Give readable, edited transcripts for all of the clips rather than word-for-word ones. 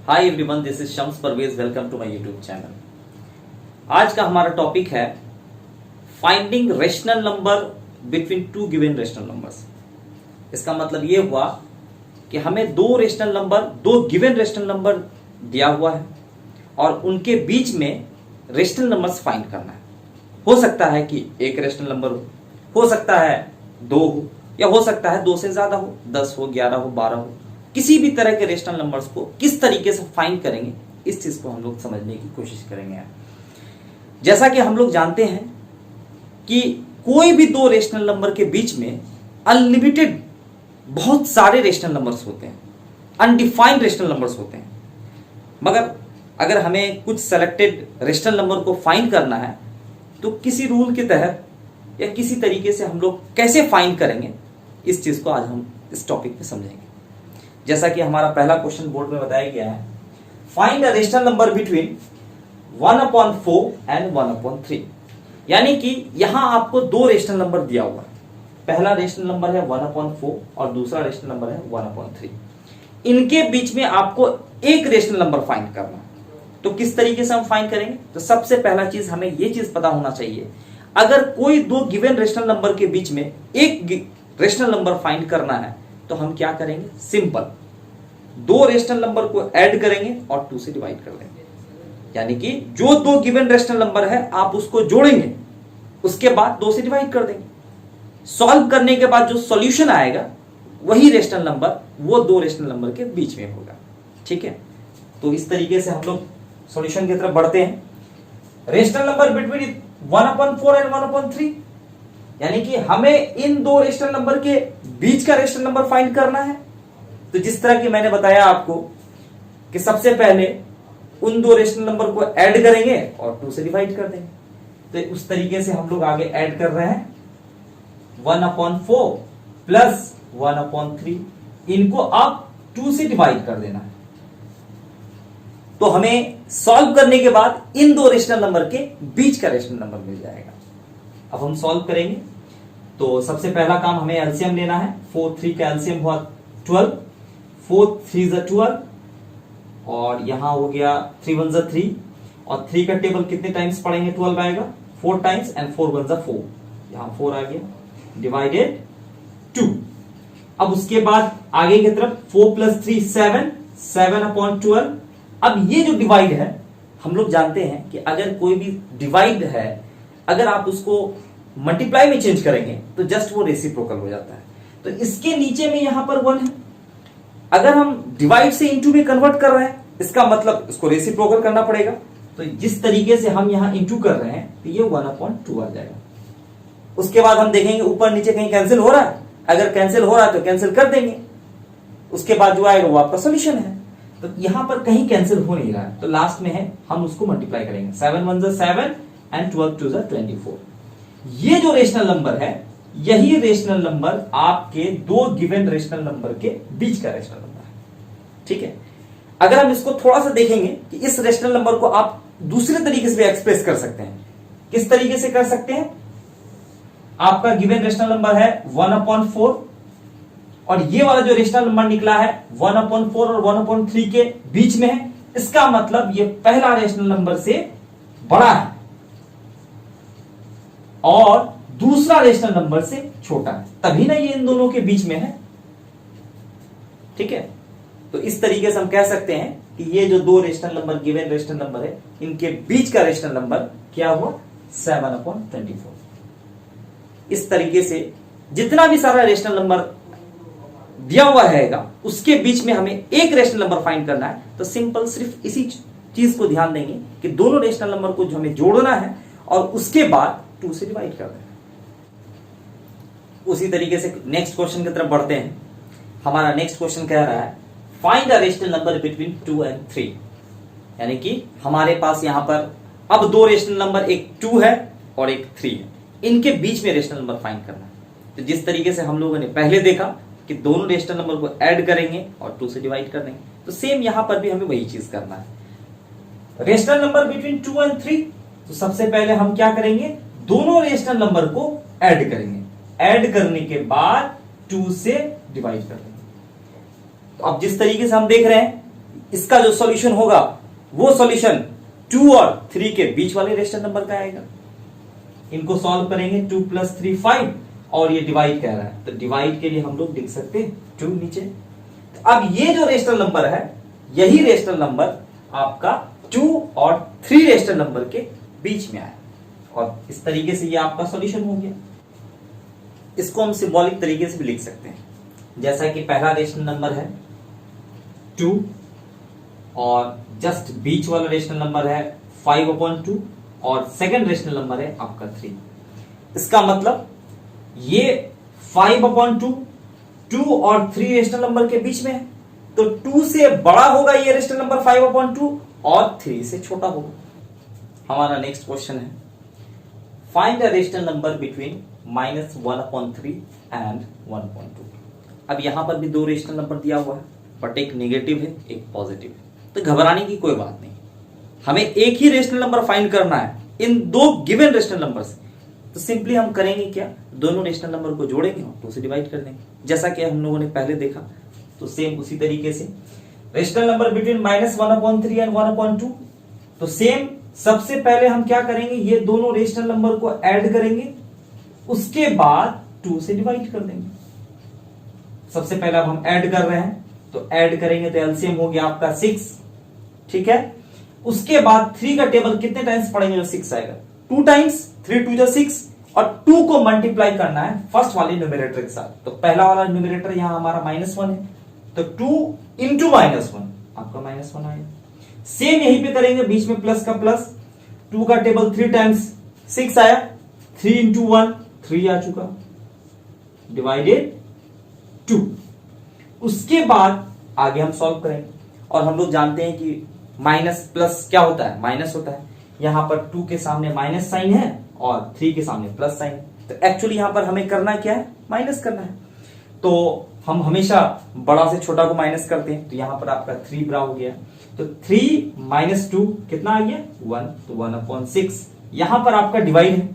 Hi everyone, this is Shams Parvez. Welcome to my YouTube channel. आज का हमारा टॉपिक है finding rational number between two given rational numbers. इसका मतलब ये हुआ कि हमें दो गिवन रेशनल नंबर दिया हुआ है और उनके बीच में रेशनल नंबर्स फाइंड करना है। हो सकता है कि एक रेशनल नंबर हो सकता है दो हो, या हो सकता है दो से ज्यादा हो, 10 हो, 11 हो, 12 हो। किसी भी तरह के रेशनल नंबर्स को किस तरीके से फाइंड करेंगे, इस चीज को हम लोग समझने की कोशिश करेंगे। जैसा कि हम लोग जानते हैं कि कोई भी दो रेशनल नंबर के बीच में अनलिमिटेड बहुत सारे रेशनल नंबर्स होते हैं, अनडिफाइंड रेशनल नंबर्स होते हैं। मगर अगर हमें कुछ सेलेक्टेड रेशनल नंबर को फाइंड करना है तो किसी रूल के तहत या किसी तरीके से हम लोग कैसे फाइंड करेंगे, इस चीज को आज हम इस टॉपिक में समझेंगे। जैसा कि हमारा पहला क्वेश्चन बोर्ड में बताया गया है, find a rational number between 1/4 and 1/3। यानी कि यहां आपको दो रेशनल नंबर दिया हुआ है। पहला रेशनल नंबर है 1/4 और दूसरा रेशनल नंबर है 1/3। इनके बीच में आपको एक रेशनल नंबर फाइंड करना है। तो किस तरीके से हम फाइंड करेंगे? तो सबसे पहला चीज हमें यह चीज पता होना चाहिए, अगर कोई दो गिवन रेशनल नंबर के बीच में एक रेशनल नंबर फाइंड करना है तो हम क्या करेंगे? सिंपल, दो रेशनल नंबर को ऐड करेंगे और 2 से डिवाइड कर देंगे। यानी कि जो दो गिवन रेशनल नंबर है आप उसको जोड़ेंगे, उसके बाद 2 से डिवाइड कर देंगे। सॉल्व करने के बाद जो सॉल्यूशन आएगा वही रेशनल नंबर वो दो रेशनल नंबर के बीच में होगा। ठीक है, तो इस तरीके से हम लोग सॉल्यूशन की तरफ बढ़ते हैं। रेशनल नंबर बिटवीन 1/4 एंड 1/3, यानी कि हमें इन दो रेशनल नंबर के बीच का रेशनल नंबर फाइंड करना है। तो जिस तरह की मैंने बताया आपको कि सबसे पहले उन दो रेशनल नंबर को ऐड करेंगे और 2 से डिवाइड कर देंगे। तो उस तरीके से हम लोग आगे ऐड कर रहे हैं 1/4 प्लस 1/3। इनको आप 2 से डिवाइड कर देना है। तो हमें सॉल्व करने के बाद इन दो रेशनल नंबर के बीच का रेशनल नंबर मिल जाएगा। अब हम सॉल्व करेंगे तो सबसे पहला काम हमें एलसीएम लेना है। 4 3 का एलसीएम हुआ 12, 4 3 = 12 और यहां हो गया 3 1 = 3 और 3 का टेबल कितने टाइम्स पढ़ेंगे? 12 आएगा 4 टाइम्स एंड 4 1 = 4। यहां 4 आ गया, डिवाइडेड 2। अब उसके बाद आगे की तरफ 4 + 3 7, 7/12। अब ये जो डिवाइड है, हम लोग जानते हैं कि अगर कोई भी डिवाइड है, अगर आप उसको मल्टीप्लाई में चेंज करेंगे तो जस्ट वो रेसिप्रोकल हो जाता है। तो इसके नीचे में यहां पर 1 है। अगर हम डिवाइड से इनटू में कन्वर्ट कर रहे हैं, इसका मतलब इसको रेसिप्रोकल करना पड़ेगा। तो जिस तरीके से हम यहां इनटू कर रहे हैं तो ये 1/2 आ जाएगा। उसके बाद हम देखेंगे ऊपर नीचे कहीं कैंसिल हो रहा है। अगर कैंसिल हो रहा है तो कैंसिल कर देंगे। उसके बाद जो आएगा वो आपका सोल्यूशन है। तो यहां पर कहीं कैंसिल हो नहीं रहा है, तो लास्ट में है हम उसको मल्टीप्लाई करेंगे। 7 1 = 7 एंड 12 2 = 24। ये जो रेशनल नंबर है, यही रेशनल नंबर आपके दो गिवन रेशनल नंबर के बीच का रेशनल नंबर है। ठीक है, अगर हम इसको थोड़ा सा देखेंगे कि इस रेशनल नंबर को आप दूसरे तरीके से भी एक्सप्रेस कर सकते हैं। किस तरीके से कर सकते हैं? आपका गिवन रेशनल नंबर है 1/4 और ये वाला जो रेशनल नंबर निकला है 1/4 और 1/3 के बीच में है। इसका मतलब ये पहला रेशनल नंबर से बड़ा है और दूसरा रेशनल नंबर से छोटा है, तभी ना ये इन दोनों के बीच में है। ठीक है, तो इस तरीके से हम कह सकते हैं कि ये जो दो rational number given rational number है, इनके बीच का रेशनल नंबर क्या हुआ? 7/24। इस तरीके से जितना भी सारा रेशनल नंबर दिया हुआ है उसके बीच में हमें एक रेशनल नंबर फाइंड करना है। तो सिंपल सिर्फ इसी चीज को ध्यान देंगे कि दोनों रेशनल नंबर को जो हमें जोड़ना है और उसके बाद 2 से डिवाइड कर देना है। उसी तरीके से नेक्स्ट क्वेश्चन की तरफ बढ़ते हैं। हमारा नेक्स्ट क्वेश्चन कह रहा है find a rational number between 2 and 3। यानी कि हमारे पास यहां पर अब दो रेशनल नंबर, एक 2 है और एक 3 है। इनके बीच में रेशनल नंबर फाइंड करना है। तो जिस तरीके से हम लोगों ने पहले देखा कि दोनों रेशनल नंबर को ऐड करेंगे और 2 से डिवाइड कर देंगे, तो सेम यहां पर भी हमें वही चीज करना है। रेशनल नंबर बिटवीन 2 एंड 3, तो सबसे पहले हम क्या करेंगे? दोनों रेशनल नंबर को ऐड करेंगे। ऐड करने के बाद 2 से डिवाइड कर देंगे। तो अब जिस तरीके से हम देख रहे हैं इसका जो सॉल्यूशन होगा वो सॉल्यूशन 2 और 3 के बीच वाले रेशनल नंबर का आएगा। इनको सॉल्व करेंगे 2 + 3 5 और ये डिवाइड कह रहा है, तो डिवाइड के लिए हम लोग लिख सकते हैं 2 नीचे। तो अब ये जो रेशनल नंबर है यही रेशनल नंबर आपका 2 और 3 रेशनल नंबर के बीच में आया और इस तरीके से ये आपका सॉल्यूशन हो गया। इसको हम सिंबॉलिक तरीके से भी लिख सकते हैं, जैसा कि पहला रेशनल नंबर है 2 और जस्ट बीच वाला रेशनल नंबर है 5/2 और सेकंड रेशनल नंबर है आपका 3। इसका मतलब ये 5/2 2 और 3 रेशनल नंबर के बीच में है, तो 2 से बड़ा होगा ये रेशनल नंबर 5/2 और 3 से छोटा होगा। हमारा नेक्स्ट क्वेश्चन है find a rational number between -1/3 and 1/2। अब यहां पर भी दो रेशनल नंबर दिया हुआ है, बट एक नेगेटिव है एक पॉजिटिव है, तो घबराने की कोई बात नहीं। हमें एक ही रेशनल नंबर फाइंड करना है इन दो गिवन रेशनल नंबर से। तो सिंपली हम करेंगे क्या, दोनों रेशनल नंबर को जोड़ेंगे और 2 से डिवाइड कर देंगे, जैसा कि हम लोगों ने पहले देखा। तो सेम उसी तरीके से रेशनल नंबर बिटवीन -1/3 एंड 1/2। तो सेम सबसे पहले हम क्या करेंगे, ये दोनों रेशनल नंबर को ऐड करेंगे, उसके बाद 2 से डिवाइड कर देंगे। सबसे पहले हम ऐड कर रहे हैं, तो ऐड करेंगे तो एलसीएम हो गया आपका 6, ठीक है। उसके बाद 3 का टेबल कितने टाइम्स पढ़ेंगे जो 6 आएगा, 2 टाइम्स, 3 2 6 और 2 को मल्टीप्लाई करना है फर्स्ट वाले न्यूमरेटर के साथ। तो पहला वाला न्यूमरेटर यहां हमारा -1 है, तो 2 × -1 आपका -1 आएगा। सेम यहीं पे करेंगे, बीच में प्लस का प्लस, 2 का टेबल 3 टाइम्स 6 आया, 3 × 1 3 आ चुका, डिवाइडेड 2। उसके बाद आगे हम सॉल्व करेंगे और हम लोग जानते हैं कि माइनस प्लस क्या होता है, माइनस होता है। यहां पर 2 के सामने माइनस साइन है और 3 के सामने प्लस साइन है, तो एक्चुअली यहां पर हमें करना क्या है, माइनस करना है। तो हम हमेशा बड़ा से छोटा को माइनस करते हैं, तो यहां पर आपका 3 बड़ा हो गया, तो 3 - 2 कितना आ गया 1, तो 1/6। यहां पर आपका डिवाइड है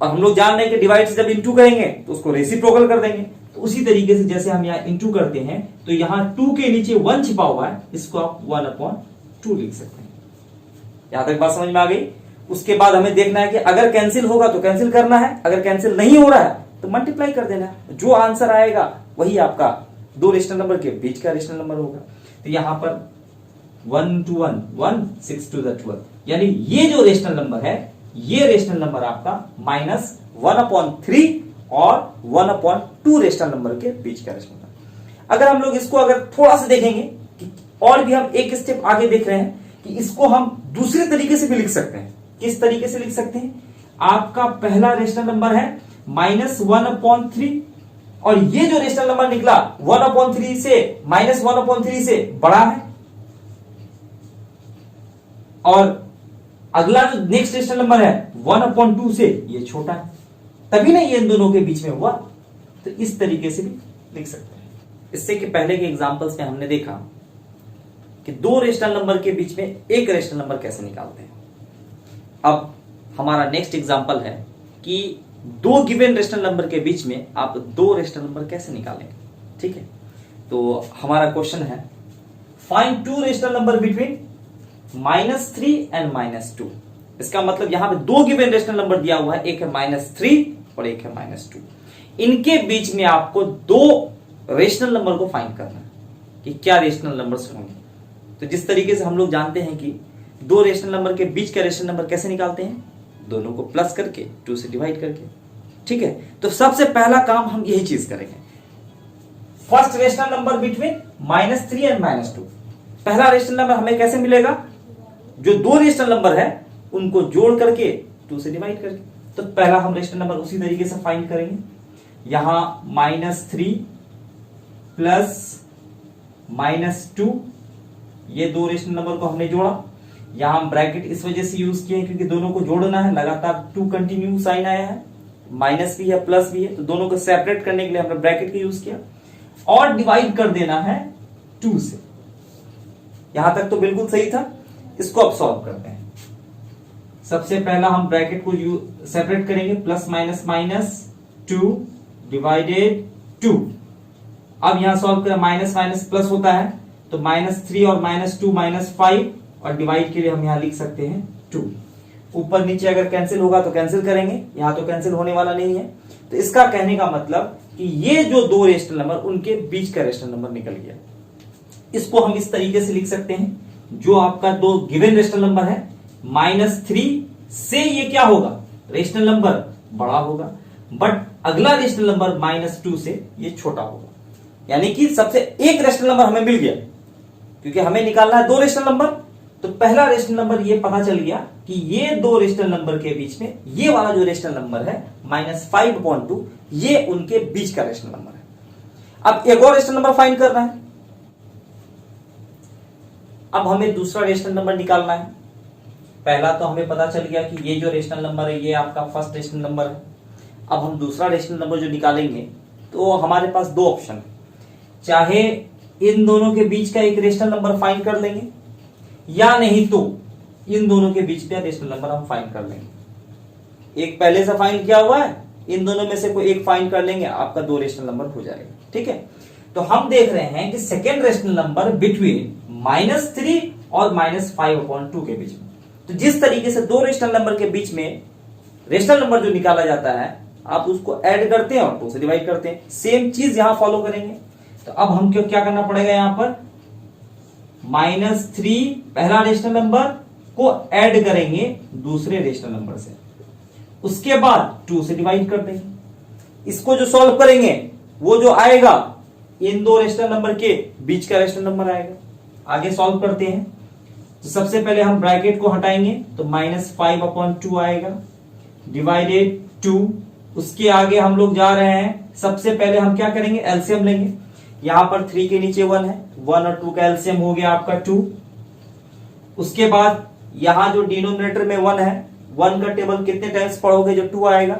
और हम लोग जान रहे हैं कि डिवाइड से जब इंटू करेंगे तो उसको रेसिप्रोकल कर देंगे। तो उसी तरीके से जैसे हम यहाँ इंटू करते हैं, तो यहां 2 के नीचे 1 छिपा हुआ है, इसको आप 1/2 लिख सकते हैं। यहां तक बात समझ में आ गई। उसके बाद हमें देखना है कि अगर कैंसिल होगा तो कैंसिल करना है, अगर कैंसिल नहीं हो रहा है तो मल्टीप्लाई कर देना है। जो आंसर आएगा वही आपका दो रेशनल नंबर के बीच का रेशनल नंबर होगा। तो यहां पर 1 × 1 1 6 × 12, यानी ये जो रेशनल नंबर है ये रेशनल नंबर आपका -1/3 और 1/2 रेशनल नंबर के बीच का रेशनल नंबर। अगर हम लोग इसको अगर थोड़ा सा देखेंगे कि और भी हम एक स्टेप आगे देख रहे हैं कि इसको हम दूसरे तरीके से भी लिख सकते हैं। किस तरीके से लिख सकते हैं, आपका पहला रेशनल नंबर है -1/3 और ये जो रेशनल नंबर निकला 1/3 से -1/3 से बड़ा है और अगला जो नेक्स्ट रेशनल नंबर है 1/2 से ये छोटा है, तभी ना ये इन दोनों के बीच में हुआ। तो इस तरीके से भी लिख सकते हैं। इससे कि पहले के एग्जांपल्स में हमने देखा कि दो रेशनल नंबर के बीच में एक रेशनल नंबर कैसे निकालते हैं। अब हमारा नेक्स्ट एग्जांपल है कि दो गिवन रेशनल नंबर के बीच में आप दो रेशनल नंबर कैसे निकालेंगे, ठीक है। तो हमारा क्वेश्चन है find 2 rational number between -3 and -2। इसका मतलब यहां पे दो गिवन रेशनल नंबर दिया हुआ है, एक है -3 और एक है -2। इनके बीच में आपको दो रेशनल नंबर को फाइंड करना है कि क्या रेशनल नंबर्स होंगे। तो जिस तरीके से हम लोग जानते हैं कि दो रेशनल नंबर के बीच का रेशनल नंबर कैसे निकालते हैं, दोनों को प्लस करके 2 से डिवाइड करके, ठीक है। तो सबसे पहला काम हम यही चीज करेंगे, first rational number between -3 and -2। पहला रेशनल नंबर हमें कैसे मिलेगा, जो दो रेशनल नंबर है उनको जोड़ करके 2 से डिवाइड करके। तो पहला हम रेशनल नंबर उसी तरीके से फाइंड करेंगे, यहां -3 प्लस -2, ये दो रेशनल नंबर को हमने जोड़ा। यहां हम ब्रैकेट इस वजह से यूज किए क्योंकि दोनों को जोड़ना है, लगातार 2 कंटिन्यू साइन आया है, माइनस भी है प्लस भी है, तो दोनों को सेपरेट करने के लिए हमने ब्रैकेट का यूज किया और डिवाइड कर देना है 2 से। यहां तक तो बिल्कुल सही था। इसको अब सॉल्व करते हैं। सबसे पहला हम ब्रैकेट को सेपरेट करेंगे, प्लस माइनस माइनस 2 डिवाइडेड 2। अब यहां सॉल्व करें, माइनस माइनस प्लस होता है तो -3 और -2 -5 और डिवाइड के लिए हम यहां लिख सकते हैं 2। ऊपर नीचे अगर कैंसिल होगा तो कैंसिल करेंगे, यहां तो कैंसिल होने वाला नहीं है। तो इसका कहने का मतलब कि ये जो दो रेशनल नंबर उनके बीच का रेशनल नंबर निकल गया। इसको हम इस तरीके से लिख सकते हैं, जो आपका दो गिवन रेशनल नंबर है -3 से ये क्या होगा, रेशनल नंबर बड़ा होगा, बट अगला रेशनल नंबर -2 से ये छोटा होगा। यानी कि सबसे एक रेशनल नंबर हमें मिल गया, क्योंकि हमें निकालना है दो रेशनल नंबर। तो पहला रेशनल नंबर ये पता चल गया कि ये दो रेशनल नंबर के बीच में ये वाला जो रेशनल नंबर है -5/2, ये उनके बीच का रेशनल नंबर है। अब एक और रेशनल नंबर फाइंड करना है। अब हमें दूसरा रेशनल नंबर निकालना है। पहला तो हमें पता चल गया कि ये जो रेशनल नंबर है ये आपका फर्स्ट रेशनल नंबर है। अब हम दूसरा रेशनल नंबर जो निकालेंगे तो हमारे पास दो ऑप्शन है, चाहे इन दोनों के बीच का एक रेशनल नंबर फाइंड कर लेंगे, या नहीं तो इन दोनों के बीच का रेशनल नंबर हम फाइंड कर लेंगे। एक पहले से फाइंड किया हुआ है, इन दोनों में से कोई एक फाइंड कर लेंगे, आपका दो रेशनल नंबर हो जाएगा। ठीक है, तो हम देख रहे हैं कि सेकेंड रेशनल नंबर बिटवीन -3 और -5/2 के बीच में। तो जिस तरीके से दो रेशनल नंबर के बीच में रेशनल नंबर जो निकाला जाता है, आप उसको ऐड करते हैं और 2 से डिवाइड करते हैं, सेम चीज यहां फॉलो करेंगे। तो अब हम क्या करना पड़ेगा, यहां पर -3 पहला रेशनल नंबर को ऐड करेंगे दूसरे रेशनल नंबर से, उसके बाद 2 से डिवाइड कर देंगे। इसको जो सॉल्व करेंगे वो जो आएगा इन दो रेशनल नंबर के बीच का रेशनल नंबर आएगा। आगे सॉल्व करते हैं। तो सबसे पहले हम ब्रैकेट को हटाएंगे तो -5/2 आएगा डिवाइडेड 2। उसके आगे हम लोग जा रहे हैं, सबसे पहले हम क्या करेंगे, एलसीएम लेंगे। यहां पर 3 के नीचे 1 है, 1 और 2 का एलसीएम हो गया आपका 2। उसके बाद यहां जो डिनोमिनेटर में 1 है, 1 का टेबल कितने टाइम्स पढ़ोगे, जो 2 आएगा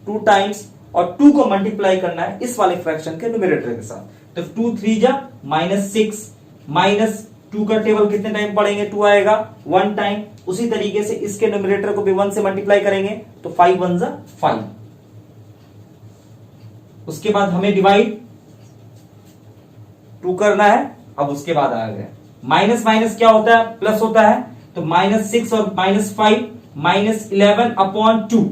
2 टाइम्स, और 2 को मल्टीप्लाई करना है इस वाले फ्रैक्शन के न्यूमरेटर के साथ। तो 2 3 जा -6, -2 का टेबल कितने टाइम पढ़ेंगे, 2 आएगा 1 टाइम। उसी तरीके से इसके न्यूमरेटर को भी 1 से मल्टीप्लाई करेंगे तो 5 1 जा 5। उसके बाद हमें डिवाइड 2 करना है। अब उसके बाद आ गया माइनस माइनस क्या होता है, प्लस होता है। तो -6 और -5 -11/2।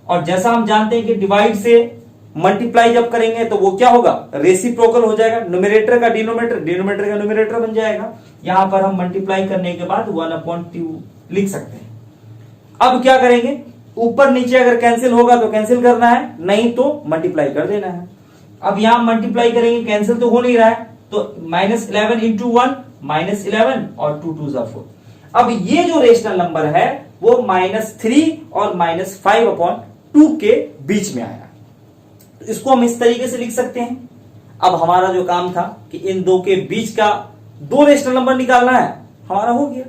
और जैसा हम जानते हैं कि डिवाइड से मल्टीप्लाई जब करेंगे तो वो क्या होगा, रेसिप्रोकल हो जाएगा। न्यूमरेटर का डिनोमिनेटर, डिनोमिनेटर का न्यूमरेटर बन जाएगा। यहां पर हम मल्टीप्लाई करने के बाद 1/2 लिख सकते हैं। अब क्या करेंगे, ऊपर नीचे अगर कैंसिल होगा तो कैंसिल करना है, नहीं तो मल्टीप्लाई कर देना है। अब यहां मल्टीप्लाई करेंगे, कैंसिल तो हो नहीं रहा है, तो -11 × 1 -11 और 2 2 जा 4। अब ये जो रेशनल नंबर है वो -3 और -5/2 के बीच में आया। तो इसको हम इस तरीके से लिख सकते हैं। अब हमारा जो काम था कि इन दो के बीच का दो रेशनल नंबर निकालना है, हमारा हो गया।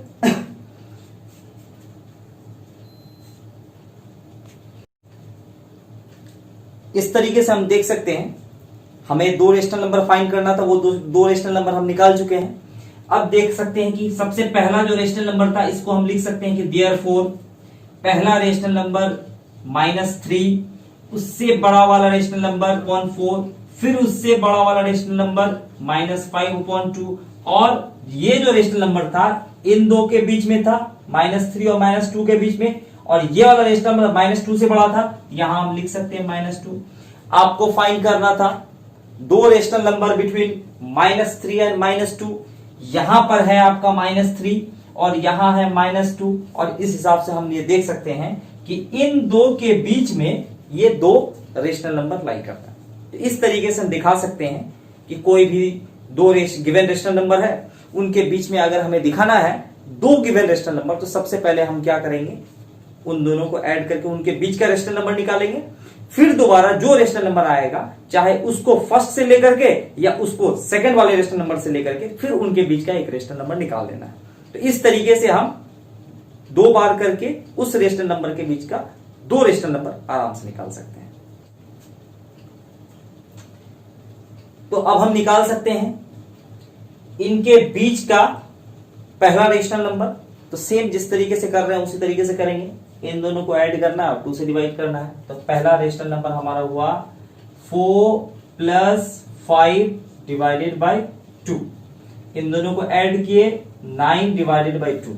इस तरीके से हम देख सकते हैं, हमें दो रेशनल नंबर फाइंड करना था, वो दो रेशनल नंबर हम निकाल चुके हैं। अब देख सकते हैं कि सबसे पहला जो रेशनल नंबर था, इसको हम लिख सकते हैं कि देयरफॉर पहला रेशनल नंबर -3, उससे बड़ा वाला रेशनल नंबर 4, फिर उससे बड़ा वाला रेशनल नंबर -5/2, और ये जो रेशनल नंबर था इन दो के बीच में था, -3 और -2 के बीच में, और ये वाला रेशनल नंबर -2 से बड़ा था, यहां हम लिख सकते हैं -2। आपको फाइंड करना था दो रेशनल नंबर बिटवीन -3 एंड -2। यहां पर है आपका -3 और यहां है -2, और इस हिसाब से हम ये देख सकते हैं कि इन दो के बीच में ये दो रेशनल नंबर लाई करता है। तो इस तरीके से हम दिखा सकते हैं कि कोई भी दो गिवन रेशनल नंबर है, उनके बीच में अगर हमें दिखाना है दो गिवन रेशनल नंबर, तो सबसे पहले हम क्या करेंगे, उन दोनों को ऐड करके उनके बीच का रेशनल नंबर निकालेंगे। फिर दोबारा जो रेशनल नंबर आएगा, चाहे उसको फर्स्ट से लेकर के या उसको सेकंड वाले रेशनल नंबर से लेकर के, फिर उनके बीच का एक रेशनल नंबर निकाल देना है। तो इस तरीके से हम दो बार करके उस रेशनल नंबर के बीच का दो रेशनल नंबर आराम से निकाल सकते हैं। तो अब हम निकाल सकते हैं इनके बीच का पहला रेशनल नंबर। तो सेम जिस तरीके से कर रहे हैं उसी तरीके से करेंगे। इन दोनों को ऐड करना है और 2 से डिवाइड करना है। तो पहला रेशनल नंबर हमारा हुआ 4 + 5 / 2। इन दोनों को ऐड किए 9 डिवाइडेड बाई 2।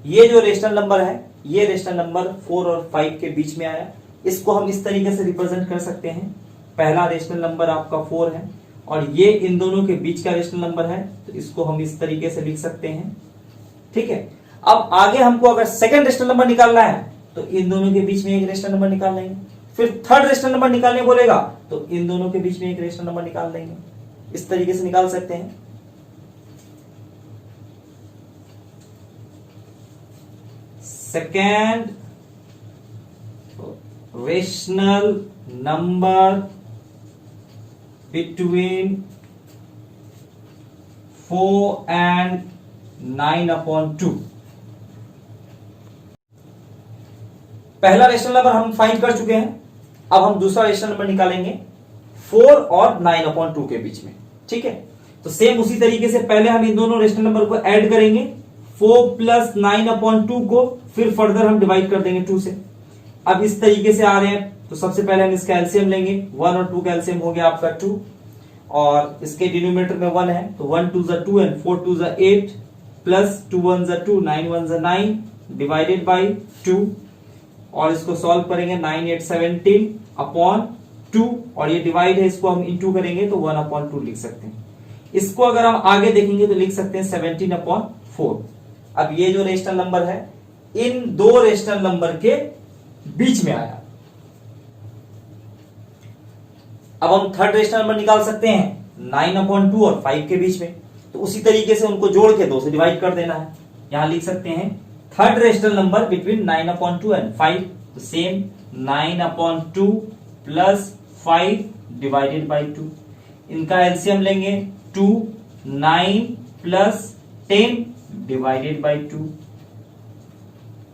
ये जो रेशनल नंबर है ये रेशनल नंबर 4 और 5 के बीच में आया। इसको हम इस तरीके से रिप्रेजेंट कर सकते हैं, पहला रेशनल नंबर आपका 4 है और ये इन दोनों के बीच का रेशनल नंबर है, तो इसको हम इस तरीके से लिख सकते हैं। ठीक है, अब आगे हमको अगर सेकंड रेशनल नंबर निकालना है तो इन दोनों के बीच में एक रेशनल नंबर निकाल लेंगे। फिर थर्ड रेशनल नंबर निकालने बोलेगा तो इन दोनों के बीच में एक रेशनल नंबर निकाल देंगे। इस तरीके से निकाल सकते हैं। Second rational number between 4 and 9/2। पहला रेशनल नंबर हम फाइंड कर चुके हैं, अब हम दूसरा रेशनल नंबर निकालेंगे 4 और 9/2 के बीच में। ठीक है, तो सेम उसी तरीके से पहले हम इन दोनों रेशनल नंबर को ऐड करेंगे 4 प्लस 9/2 को, फिर फर्दर हम डिवाइड कर देंगे 2 से। अब इस तरीके से आ रहे हैं तो सबसे पहले हम इसका एलसीएम लेंगे। 1 और 2 का एलसीएम हो गया आपका 2 और इसके डिनोमिनेटर में 1 है तो 1 2 2 एंड 4 2 8 प्लस 2 1 2 9 1 9 डिवाइडेड बाई 2 और इसको सॉल्व करेंगे 9 8 17 अपॉन 2 और ये डिवाइड है, इसको हम इनटू करेंगे तो 1/2 लिख सकते हैं। इसको अगर हम आगे देखेंगे तो लिख सकते हैं 17/4। अब ये जो रेशनल नंबर है इन दो रेशनल नंबर के बीच में आया। अब हम थर्ड रेशनल नंबर निकाल सकते हैं 9/2 और 5 के बीच में, तो उसी तरीके से उनको जोड़ के 2 से डिवाइड कर देना है। यहां लिख सकते हैं third rational number between 9/2 and 5, तो सेम 9/2 प्लस 5 डिवाइडेड बाई 2। इनका एलसीएम लेंगे 2 9 प्लस 10 डिवाइडेड बाई 2।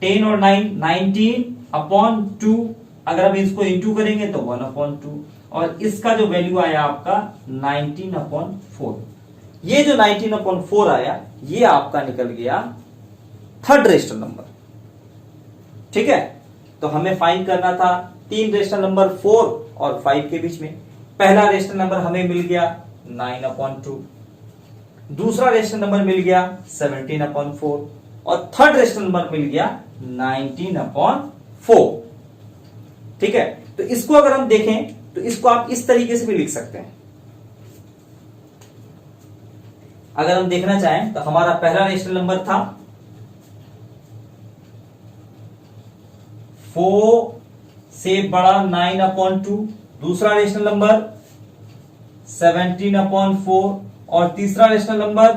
10 और 9 19/2, अगर हम इसको इंटू करेंगे तो 1/2 और इसका जो वैल्यू आया आपका 19/4। ये जो 19/4 आया ये आपका निकल गया थर्ड रेशनल नंबर। ठीक है, तो हमें फाइंड करना था तीन रेशनल नंबर 4 और 5 के बीच में। पहला रेशनल नंबर हमें मिल गया 9/2, दूसरा रेशनल नंबर मिल गया 17/4 और थर्ड रेशनल नंबर मिल गया 19/4। ठीक है, तो इसको अगर हम देखें तो इसको आप इस तरीके से भी लिख सकते हैं। अगर हम देखना चाहें तो हमारा पहला रेशनल नंबर था 4 से बड़ा 9/2, दूसरा रेशनल नंबर 17/4 और तीसरा रेशनल नंबर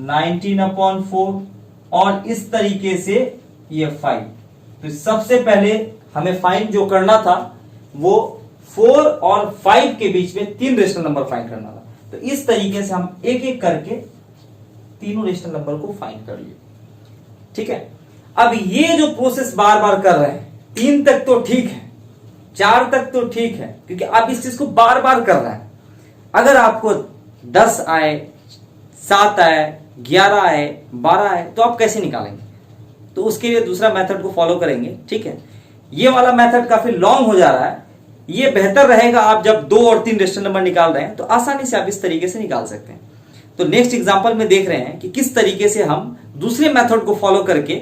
19/4 और इस तरीके से ये 5। तो सबसे पहले हमें फाइंड जो करना था वो 4 और 5 के बीच में तीन रेशनल नंबर फाइंड करना था। तो इस तरीके से हम एक एक करके तीनों रेशनल नंबर को फाइंड कर लिए। ठीक है, अब ये जो प्रोसेस बार बार कर रहे हैं 3 तक तो ठीक है, 4 तक तो ठीक है, क्योंकि आप इस चीज को बार बार कर रहे हैं। अगर आपको 10 आए, 7 आए, 11 आए, 12 आए तो आप कैसे निकालेंगे? तो उसके लिए दूसरा मेथड को फॉलो करेंगे। ठीक है, ये वाला मेथड काफी लॉन्ग हो जा रहा है, ये बेहतर रहेगा आप जब 2 और 3 रेशनल नंबर निकाल रहे हैं तो आसानी से आप इस तरीके से निकाल सकते हैं। तो नेक्स्ट एग्जांपल में देख रहे हैं कि किस तरीके से हम दूसरे मेथड को फॉलो करके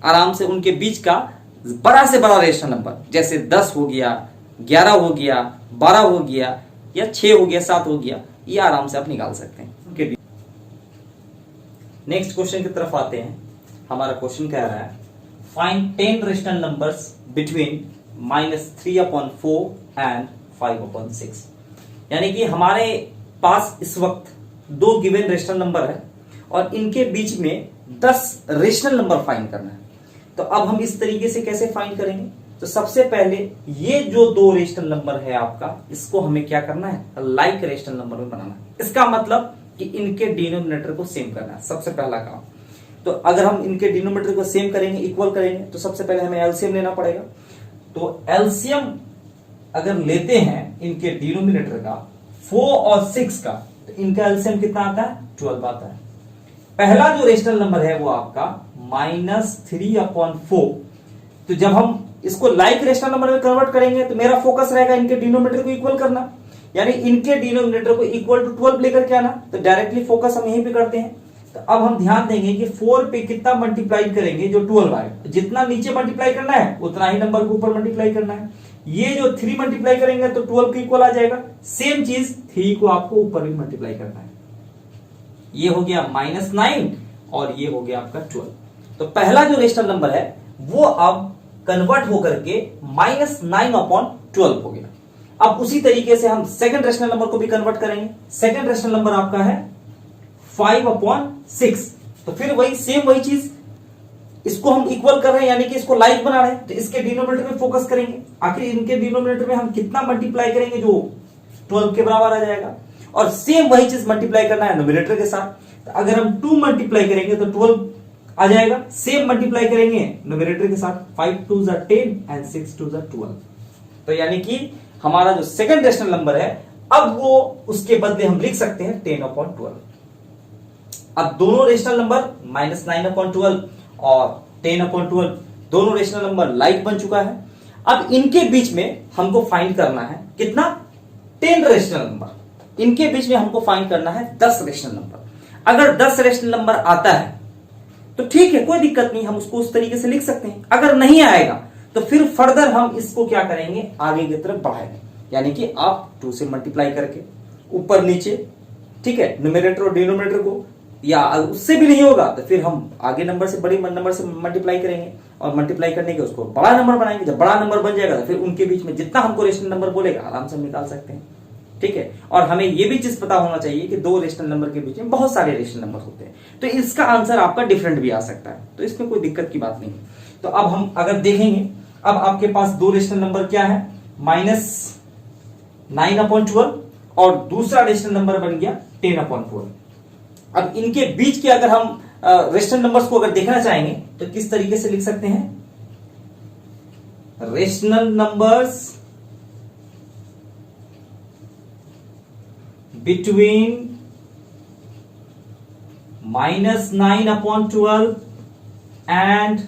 आराम से उनके बीच का बड़ा से बड़ा रेशनल नंबर, जैसे 10 हो गया, 11 हो गया, 12 हो गया या 6 हो गया, 7 हो गया, ये आराम से आप निकाल सकते हैं उनके बीच। नेक्स्ट क्वेश्चन की तरफ आते हैं। हमारा क्वेश्चन कह रहा है find 10 rational numbers between -3/4 and 5/6। यानी कि हमारे पास इस वक्त 2 गिवन रेशनल नंबर है और इनके बीच में 10 रेशनल नंबर फाइंड करना है। तो अब हम इस तरीके से कैसे फाइंड करेंगे? तो सबसे पहले ये जो 2 रेशनल नंबर है आपका, इसको हमें क्या करना है? लाइक रेशनल नंबर में बनाना है। इसका मतलब कि इनके डिनोमिनेटर को सेम करना है, सबसे पहला काम। तो अगर हम इनके डिनोमिनेटर को सेम करेंगे, इक्वल करेंगे, तो सबसे पहले हमें एलसीएम लेना पड़ेगा। तो एलसीएम अगर लेते हैं इनके डिनोमिनेटर का 4 और 6 का, तो इनका एलसीएम कितना आता है? 12 आता है। पहला जो रेशनल नंबर है वो आपका -3/4। तो जब हम इसको लाइक रेशनल नंबर में कन्वर्ट करेंगे तो मेरा फोकस रहेगा इनके डिनोमिनेटर को इक्वल करना। यानी इनके डिनोमिनेटर को इक्वल टू 12 लेकर के आना। तो डायरेक्टली फोकस हम यहीं पे करते हैं। तो अब हम ध्यान देंगे कि 4 पे कितना मल्टीप्लाई करेंगे जो 12 आएगा, जितना नीचे मल्टीप्लाई करना है उतना ही नंबर को ऊपर मल्टीप्लाई करना है। ये जो 3 मल्टीप्लाई करेंगे तो 12 के इक्वल आ जाएगा। सेम चीज 3 को आपको ऊपर भी मल्टीप्लाई करना है। ये हो गया -9 और ये हो गया आपका 12। तो पहला जो रेशनल नंबर है वो अब कन्वर्ट होकर के -9/12 हो गया। अब उसी तरीके से हम सेकंड रेशनल नंबर को भी कन्वर्ट करेंगे। सेकंड रेशनल नंबर आपका है 5/6। तो फिर वही चीज, इसको हम इक्वल कर रहे हैं यानी कि इसको लाइक बना रहे हैं, तो इसके डिनोमिनेटर में फोकस करेंगे। आखिर इनके डिनोमिनेटर में हम कितना मल्टीप्लाई करेंगे जो 12 के बराबर आ जाएगा, और सेम वही चीज मल्टीप्लाई करना है न्यूमरेटर के साथ। तो अगर हम 2 मल्टीप्लाई करेंगे तो 12 आ जाएगा। सेम मल्टीप्लाई करेंगे न्यूमरेटर के साथ, 5 2 10 एंड 6 2 12। तो यानी कि हमारा जो सेकंड रेशनल नंबर है अब वो उसके बदले हम लिख सकते हैं 10/12। अब दोनों रेशनल नंबर -9/12 और 10/12 दोनों रेशनल नंबर लाइक बन चुका है। अब इनके बीच में हमको फाइंड करना है कितना, 10 रेशनल नंबर। इनके बीच में हमको फाइंड करना है 10 रेशनल नंबर। अगर 10 रेशनल नंबर आता है तो ठीक है, कोई दिक्कत नहीं, हम उसको उस तरीके से लिख सकते हैं। अगर नहीं आएगा तो फिर फर्दर हम इसको क्या करेंगे, आगे की तरफ बढ़ाएंगे। यानी कि आप 2 से मल्टीप्लाई करके ऊपर नीचे, ठीक है, न्यूमरेटर और डिनोमिनेटर को, या उससे भी नहीं होगा तो फिर हम आगे नंबर से, बड़े नंबर से मल्टीप्लाई करेंगे और मल्टीप्लाई करने के उसको बड़ा नंबर बनाएंगे। जब बड़ा नंबर बन जाएगा तो फिर उनके बीच में जितना हमको रेशनल नंबर बोलेगा आराम से हम निकाल सकते हैं। ठीक है, और हमें यह भी चीज पता होना चाहिए कि 2 रेशनल नंबर के बीच में बहुत सारे रेशनल नंबर होते हैं, तो इसका आंसर आपका डिफरेंट भी आ सकता है, तो इसमें कोई दिक्कत की बात नहीं। तो अब हम अगर देखेंगे, अब आपके पास 2 रेशनल नंबर क्या है, -9/12 और दूसरा रेशनल नंबर बन गया 10/12। अब इनके बीच के अगर हम रेशनल नंबर्स को अगर देखना चाहेंगे तो किस तरीके से लिख सकते हैं, रेशनल नंबर्स बिटवीन -9/12 एंड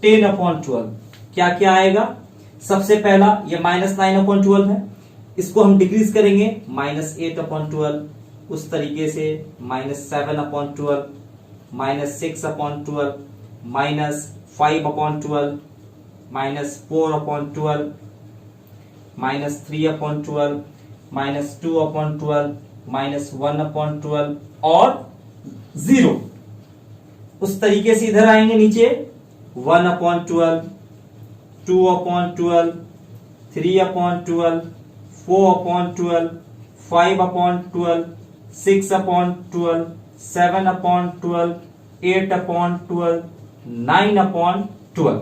10/12 क्या क्या आएगा। सबसे पहला ये -9/12 है, इसको हम डिक्रीज करेंगे -8/12, उस तरीके से -7/12, -6/12, -5/12, -4/12, -3/12, -2/12, -1/12 और 0। उस तरीके से इधर आएंगे नीचे 1/12, 2/12, 3/12, 4/12, 5/12, 6/12, 7/12, 8/12, 9/12,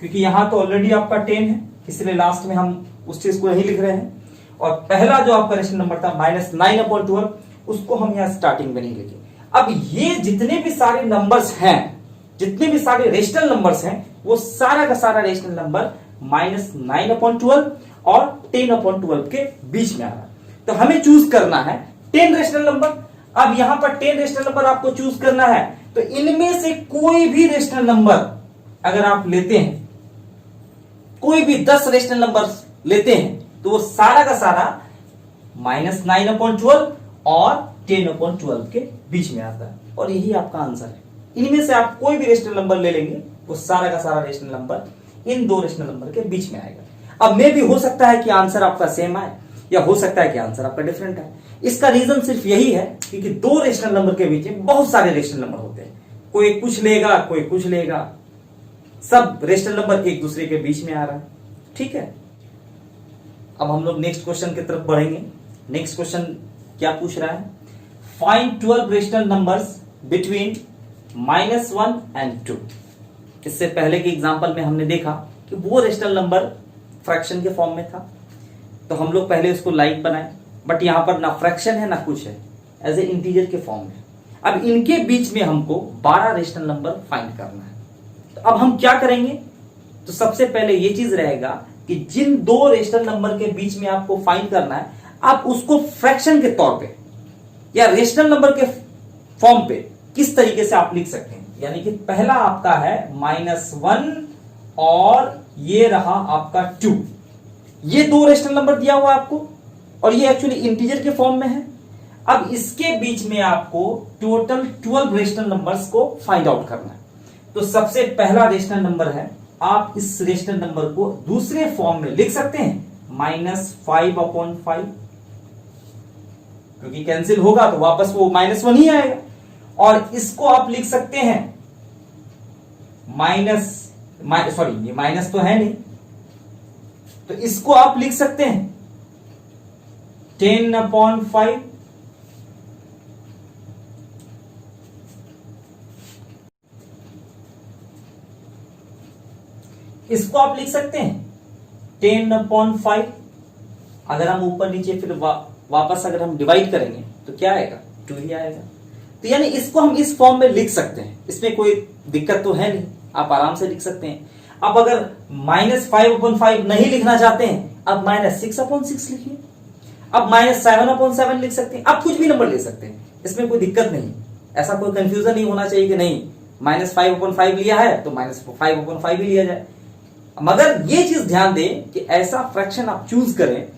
क्योंकि यहां तो ऑलरेडी आपका 10 है इसलिए लास्ट में हम उस चीज को यही लिख रहे हैं। और पहला जो आपका रेशनल नंबर था -9/12 उसको हम यहां स्टार्टिंग में नहीं लिखे। अब ये जितने भी सारे नंबर्स हैं, जितने भी सारे रेशनल नंबर्स हैं, वो सारा का सारा रेशनल नंबर -9/12 और 10/12 के बीच में आ रहा है। तो हमें चूज करना है 10 रेशनल नंबर। अब यहां पर 10 रेशनल नंबर आपको चूज करना है, तो इनमें से कोई भी रेशनल नंबर अगर आप लेते हैं, कोई भी 10 रेशनल नंबर लेते हैं, तो वो सारा का सारा -9/12 और 10/12 के बीच में आता है, और यही आपका आंसर है। इनमें से आप कोई भी रेशनल नंबर ले लेंगे, वो सारा का सारा rational number in 2 rational number के बीच में आएगा। अब मे भी हो सकता है कि आंसर आपका सेम आए, या हो सकता है कि आंसर आपका डिफरेंट है। इसका रीजन सिर्फ यही है क्योंकि 2 रेशनल नंबर के बीच में बहुत सारे रेशनल नंबर होते हैं, कोई कुछ लेगा कोई कुछ लेगा, सब रेशनल नंबर एक दूसरे के बीच में आ रहा है। ठीक है, अब हम लोग नेक्स्ट क्वेश्चन की तरफ बढ़ेंगे। नेक्स्ट क्वेश्चन क्या पूछ रहा है, find 12 rational numbers between -1 and 2। इससे पहले के एग्जांपल में हमने देखा कि वो रेशनल नंबर फ्रैक्शन के फॉर्म में था, तो हम लोग पहले उसको लाइक बनाए, बट यहां पर ना फ्रैक्शन है ना कुछ है, एज ए इंटीजर के फॉर्म में। अब इनके बीच में हमको 12 रेशनल नंबर फाइंड करना है। तो अब हम क्या करेंगे, तो सबसे पहले ये चीज रहेगा कि जिन 2 रेशनल नंबर के बीच में आपको फाइंड करना है, आप उसको फ्रैक्शन के तौर पे या रेशनल नंबर के फॉर्म पे किस तरीके से आप लिख सकते हैं। यानी कि पहला आपका है -1 और ये रहा आपका 2, ये 2 रेशनल नंबर दिया हुआ है आपको, और ये एक्चुअली इंटीजर के फॉर्म में है। अब इसके बीच में आपको टोटल 12 रेशनल नंबर्स को फाइंड आउट करना है। तो सबसे पहला रेशनल नंबर है, आप इस रेशनल नंबर को दूसरे फॉर्म में लिख सकते हैं -5/5, क्योंकि कैंसिल होगा तो वापस वो -1 ही आएगा। और इसको आप लिख सकते हैं ये माइनस तो है नहीं, तो इसको आप लिख सकते हैं 10/5। इसको आप लिख सकते हैं 10/5। अगर हम ऊपर नीचे फिर वापस अगर हम डिवाइड करेंगे तो क्या आएगा, 2 ही आएगा। तो यानी इसको हम इस फॉर्म में लिख सकते हैं, इसमें कोई दिक्कत तो है नहीं, आप आराम से लिख सकते हैं। अब अगर -5/5 नहीं लिखना चाहते हैं, अब -6/6 लिखिए, अब -7/7 लिख सकते हैं, आप कुछ भी नंबर ले सकते हैं, इसमें कोई दिक्कत नहीं। ऐसा कोई कंफ्यूजन नहीं होना चाहिए कि नहीं -5/5 लिया है तो -5/5 ही लिया जाए। मगर ये चीज ध्यान दें कि ऐसा फ्रैक्शन आप चूज करें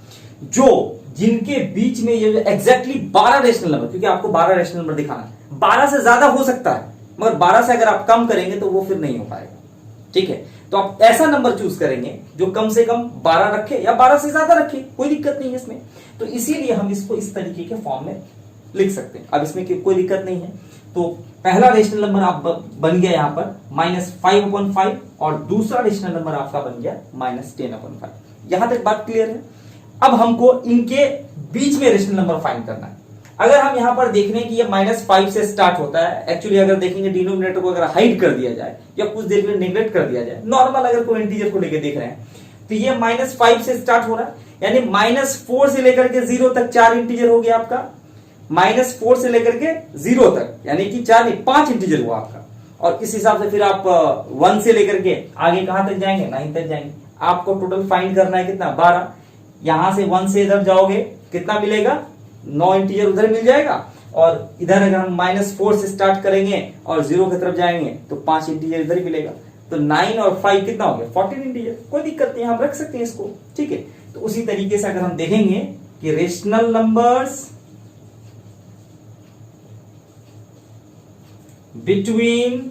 जिनके बीच में ये एग्जैक्टली 12 रेशनल नंबर, क्योंकि आपको 12 रेशनल नंबर दिखाना है। 12 से ज्यादा हो सकता है, मगर 12 से अगर आप कम करेंगे तो वो फिर नहीं हो पाएगा, ठीक है। तो आप ऐसा नंबर चूज करेंगे जो कम से कम 12 रखे या 12 से ज्यादा रखे, कोई दिक्कत नहीं है इसमें। तो इसीलिए हम इसको इस तरीके के फॉर्म में लिख सकते हैं। अब इसमें कोई दिक्कत नहीं है। तो पहला रेशनल नंबर आप बन गया यहां पर -5/5 और दूसरा रेशनल नंबर आपका बन गया -10/5। यहां तक बात क्लियर है। अब हमको इनके बीच में रेशनल नंबर फाइंड करना है। अगर हम यहां पर देख रहे हैं कि ये -5 से स्टार्ट होता है, एक्चुअली अगर देखेंगे डिनोमिनेटर को अगर हाइड कर दिया जाए या कुछ देर के लिए नेग्लेक्ट कर दिया जाए, नॉर्मल अगर कोई इंटीजर को लेकर देख रहे हैं तो ये -5 से स्टार्ट हो रहा है, यानी -4 से लेकर के 0 तक 4 इंटीजर हो गया आपका। -4 से लेकर के 0 तक, यानी कि 4 नहीं 5 इंटीजर हुआ आपका। और इस हिसाब से फिर आप 1 से लेकर के आगे कहां तक जाएंगे, 9 तक जाएंगे। आपको टोटल फाइंड करना है कितना, 12। यहां से 1 से इधर जाओगे कितना मिलेगा, 9 इंटीजर उधर मिल जाएगा। और इधर अगर हम -4 से स्टार्ट करेंगे और 0 की तरफ जाएंगे तो 5 इंटीजर इधर ही मिलेगा। तो 9 और 5 कितना हो गया, 14 इंटीजर। कोई दिक्कत नहीं, हम रख सकते हैं इसको, ठीक है। तो उसी तरीके से अगर हम देखेंगे कि रेशनल नंबर्स बिटवीन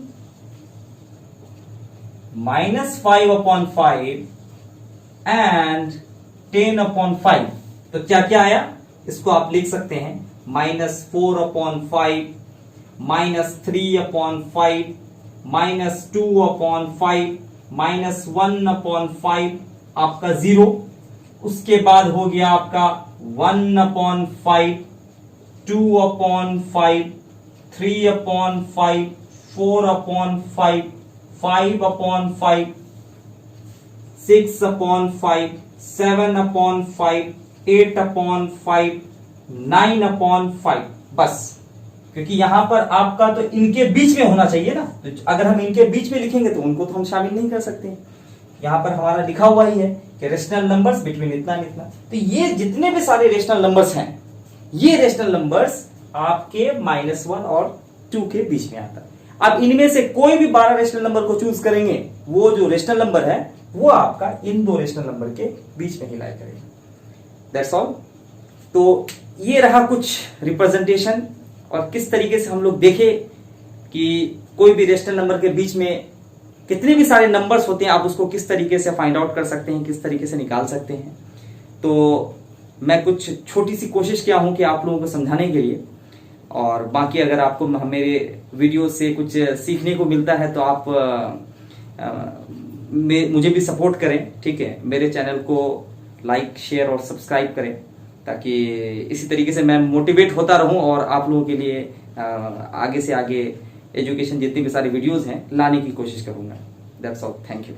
-5/5 एंड 10/5, तो क्या क्या आया, इसको आप लिख सकते हैं -4/5, -3/5, -2/5, -1/5, आपका 0। उसके बाद हो गया आपका 1/5, 2/5, 3/5, 4/5, 5/5, 6/5, 7/5, 8/5, 9/5। बस, क्योंकि यहां पर आपका तो इनके बीच में होना चाहिए ना, तो अगर हम इनके बीच में लिखेंगे तो उनको तो हम शामिल नहीं कर सकते हैं। यहां पर हमारा लिखा हुआ ही है कि रेशनल नंबर्स बिटवीन इतना इतना। तो ये जितने भी सारे रेशनल नंबर्स हैं, ये रेशनल नंबर्स आपके -1 और 2 के बीच में आता है। अब इनमें से कोई भी 12 रेशनल नंबर को चूज करेंगे, वो जो रेशनल नंबर है वो आपका इन 2 रेशनल नंबर के बीच में ही लाई करेगा। That's all. तो ये रहा कुछ रिप्रेजेंटेशन, और किस तरीके से हम लोग देखे कि कोई भी रेशनल नंबर के बीच में कितने भी सारे नंबर्स होते हैं, आप उसको किस तरीके से फाइंड आउट कर सकते हैं, किस तरीके से निकाल सकते हैं। तो मैं कुछ छोटी सी कोशिश किया हूं कि आप लोगों को समझाने के लिए, और बाकी अगर आपको मेरे वीडियो से कुछ सीखने को मिलता है तो आप मुझे भी सपोर्ट करें, ठीक है। मेरे चैनल को लाइक, शेयर और सब्सक्राइब करें, ताकि इसी तरीके से मैं मोटिवेट होता रहूं और आप लोगों के लिए आगे से आगे एजुकेशन जितनी भी सारी वीडियोस हैं लाने की कोशिश करूंगा। That's all, thank you.